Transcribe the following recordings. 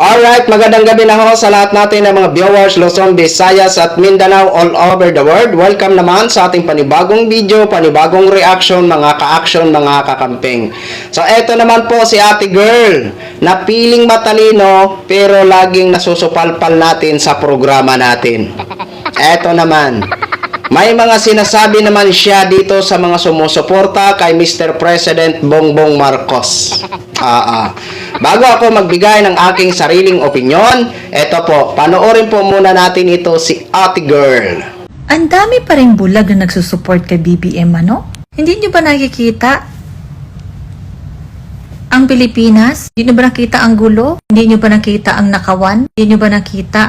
Alright, magandang gabi na ho sa lahat natin ng mga viewers, Luzon, Visayas at Mindanao all over the world. Welcome naman sa ating panibagong video, panibagong reaction, mga ka-action, mga kakamping. So, eto naman po si Ate Girl, na piling matalino pero laging nasusupalpal natin sa programa natin. Eto naman, may mga sinasabi naman siya dito sa mga sumusuporta kay Mr. President Bongbong Marcos. Bago ako magbigay ng aking sariling opinyon, eto po, panoorin po muna natin ito si Ate Girl. Ang dami pa rin bulag na nagsusupport kay BBM, ano? Hindi nyo ba nakikita ang Pilipinas? Hindi nyo ba nakita ang gulo? Hindi nyo ba nakita ang nakawan? Hindi nyo ba nakita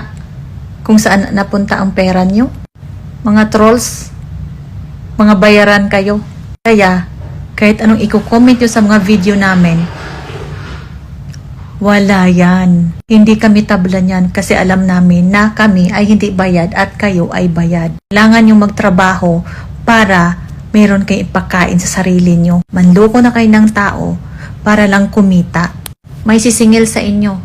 kung saan napunta ang pera nyo? Mga trolls, mga bayaran kayo. Kaya, kahit anong i-comment nyo sa mga video namin, wala yan. Hindi kami tablan yan kasi alam namin na kami ay hindi bayad at kayo ay bayad. Kailangan yung magtrabaho para meron kayong ipakain sa sarili nyo. Manloko na kayo ng tao para lang kumita. May sisingil sa inyo.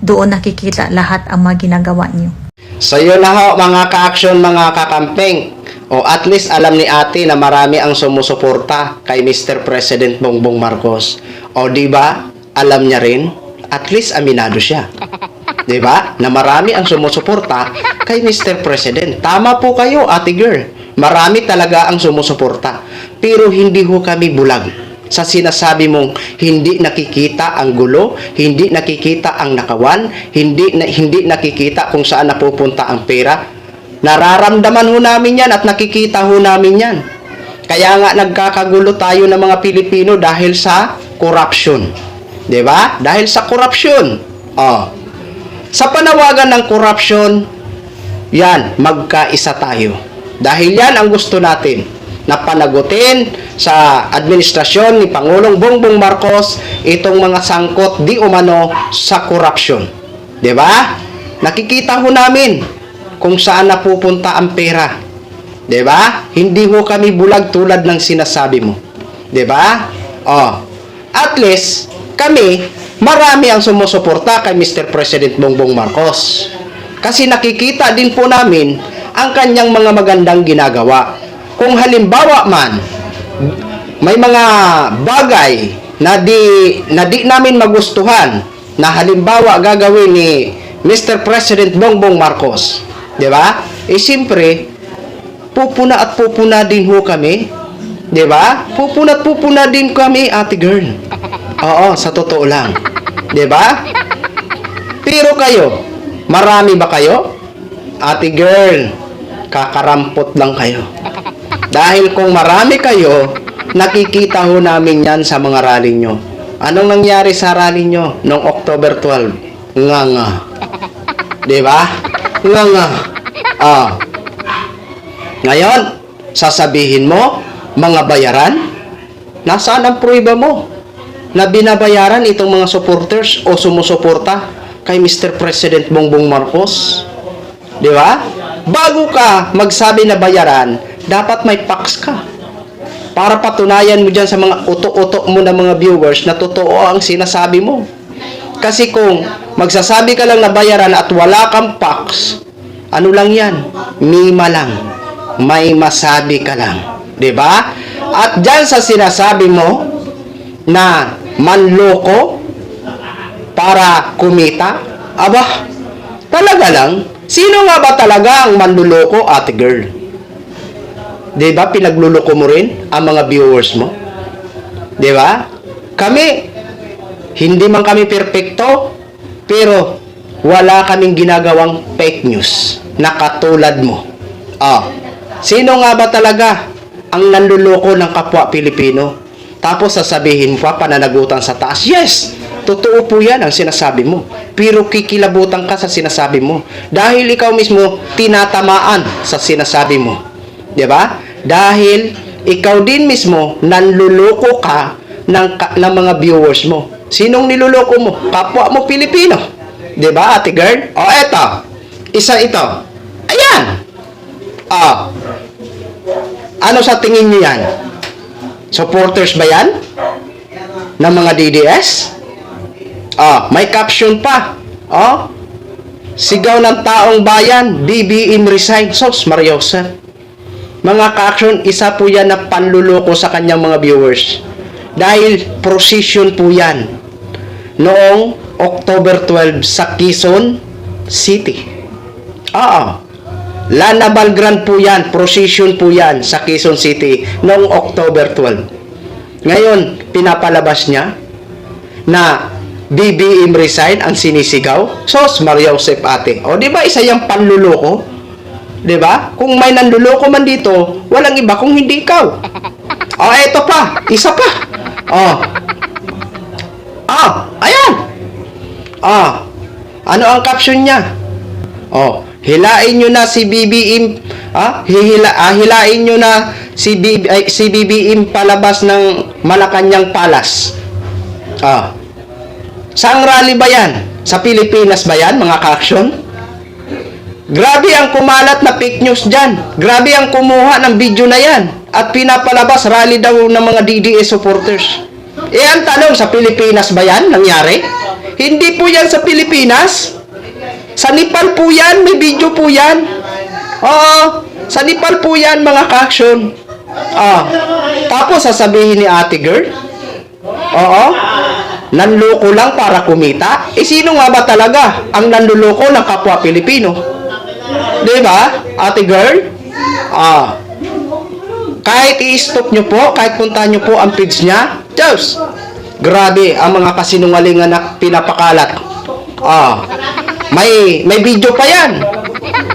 Doon nakikita lahat ang mga ginagawa nyo. So yun na ho, mga ka-action, mga kakamping. O at least alam ni ate na marami ang sumusuporta kay Mr. President Bongbong Marcos. O di ba? Alam niya rin. At least aminado siya. Di ba? Na marami ang sumusuporta kay Mr. President. Tama po kayo, Ate Girl. Marami talaga ang sumusuporta. Pero hindi ho kami bulag sa sinasabi mong hindi nakikita ang gulo, hindi nakikita ang nakawan, hindi nakikita kung saan napupunta ang pera. Nararamdaman ho namin yan at nakikita ho namin yan. Kaya nga nagkakagulo tayo ng mga Pilipino dahil sa corruption. 'Di ba? Dahil sa corruption. Sa panawagan ng corruption, yan, magkaisa tayo. Dahil yan ang gusto natin na panagutin sa administrasyon ni Pangulong Bongbong Marcos itong mga sangkot di umano sa corruption. 'Di ba? Nakikita ho namin kung saan napupunta ang pera. 'Di ba? Hindi ho kami bulag tulad ng sinasabi mo. 'Di ba? At least kami marami ang sumusuporta kay Mr. President Bongbong Marcos. Kasi nakikita din po namin ang kanyang mga magandang ginagawa. Kung halimbawa man may mga bagay na di namin magustuhan na halimbawa gagawin ni Mr. President Bongbong Marcos, 'di ba? Siyempre, pupuna at pupuna din ho kami. 'Di ba? Pupuna at pupuna din kami, Ate Girl. Oo, sa totoo lang. 'Di ba? Pero kayo, marami ba kayo? Ate Girl, kakarampot lang kayo. Dahil kung marami kayo, nakikita ho namin yan sa mga rally nyo. Anong nangyari sa rally nyo noong October 12? Nga. 'Di ba? Nga. Ngayon, sasabihin mo, mga bayaran? Nasaan ang pruweba mo na binabayaran itong mga supporters o sumusuporta kay Mr. President Bongbong Marcos? 'Di ba? Bago ka magsabi na bayaran, dapat may facts ka. Para patunayan mo dyan sa mga uto-uto mo na mga viewers na totoo ang sinasabi mo. Kasi kung magsasabi ka lang na bayaran at wala kang facts, ano lang yan? Mima lang. May masabi ka lang. 'Di ba? At dyan sa sinasabi mo na manloko para kumita, talaga lang, sino nga ba talaga ang manluloko, Ate Girl? 'Di ba pinagluloko mo rin ang mga viewers mo? 'Di ba? Hindi man kami perpekto, pero wala kaming ginagawang fake news na katulad mo. Sino nga ba talaga ang nanluloko ng kapwa Pilipino? Tapos sasabihin pa pananagutan sa taas. Yes, totoo po yan ang sinasabi mo. Pero kikilabutan ka sa sinasabi mo. Dahil ikaw mismo tinatamaan sa sinasabi mo. 'Di ba? Dahil ikaw din mismo nanluloko ka ng mga viewers mo. Sinong niluloko mo? Kapwa mo Pilipino. 'Di ba, Ate Girl? Eto. Isa ito. Ayan. Ano sa tingin niyo yan? Supporters ba yan? Ng mga DDS? May caption pa. Sigaw ng taong bayan, BBM resign. Sos, Mariosa. Mga ka-action, isa po yan na panluloko sa kanyang mga viewers. Dahil procession po yan. Noong October 12 sa Quezon City. Lana Balgran po yan, procession po yan sa Quezon City noong October 12. Ngayon, pinapalabas niya na BBM resign ang sinisigaw. Sos, Maria Josep ate. Di ba isa yung panluloko? Di ba? Kung may nanluloko man dito, walang iba kung hindi ikaw. Ito pa, isa pa. Ayan. Ano ang caption niya? Hilain nyo na si BBM, hilain nyo na si BBM palabas ng Malacanang Palace. Saang rally ba yan? Sa Pilipinas ba yan, mga ka-action? Grabe ang kumalat na fake news dyan. Grabe ang kumuha ng video na yan. At pinapalabas, rally daw ng mga DDS supporters. Ang tanong, sa Pilipinas ba yan nangyari? Hindi po yan sa Pilipinas. Sa Nepal po yan, may video po yan. Sa Nepal po yan, mga ka-action. Tapos sasabihin ni ate girl, nanloko lang para kumita. Sino nga ba talaga ang nanluloko ng kapwa Pilipino? Diba, ate girl? Kahit i-stop nyo po, kahit puntahan nyo po ang page niya, Diyos, grabe ang mga kasinungalingan na pinapakalat. May video pa yan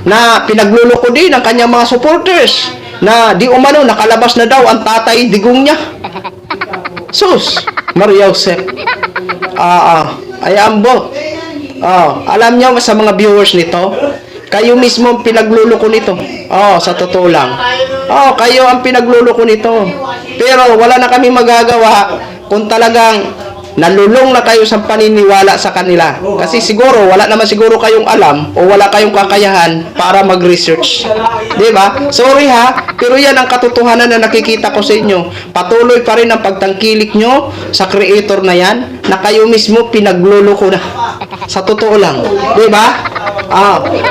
na pinagluloko din ng kanyang mga supporters na di umano nakalabas na daw ang tatay digong niya. Sus, Maria Josep. Ay ambo. Alam niyo sa mga viewers nito, kayo mismo ang pinagluloko nito. Sa totoo lang. Kayo ang pinagluloko nito. Pero wala na kami magagawa kung talagang nalulong na kayo sa paniniwala sa kanila. Kasi siguro, wala naman siguro kayong alam o wala kayong kakayahan para mag-research. Diba? Sorry ha, pero yan ang katotohanan na nakikita ko sa inyo. Patuloy pa rin ang pagtangkilik nyo sa creator na yan na kayo mismo pinagluloko na. Sa totoo lang. Diba?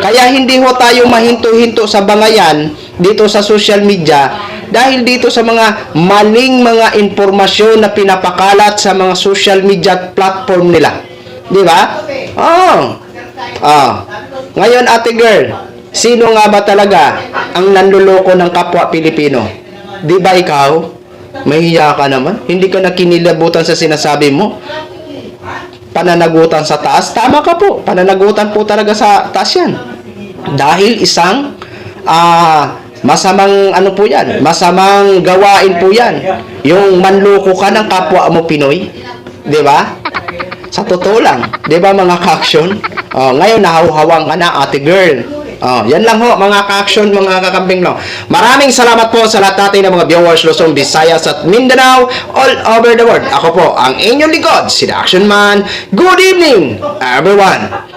Kaya hindi ho tayo mahinto-hinto sa bangayan dito sa social media dahil dito sa mga maling mga impormasyon na pinapakalat sa mga social media platform nila. Di ba? Ngayon, ate girl, sino nga ba talaga ang nanluloko ng kapwa Pilipino? Di ba ikaw? Mahiya ka naman. Hindi ka na kinilabutan sa sinasabi mo. Pananagutan sa taas. Tama ka po. Pananagutan po talaga sa taas yan. Dahil isang masamang ano po yan, masamang gawain po yan. Yung manloko ka ng kapwa mo Pinoy. Di ba? Sa totoo lang. Di ba mga ka-action? Ngayon nahuhawang ka na, ate girl. Yan lang ho, mga ka-action, mga kakambing no. Maraming salamat po sa lahat natin ng mga viewers Luzon, Visayas at Mindanao all over the world. Ako po, ang inyong likod, si The Action Man. Good evening, everyone!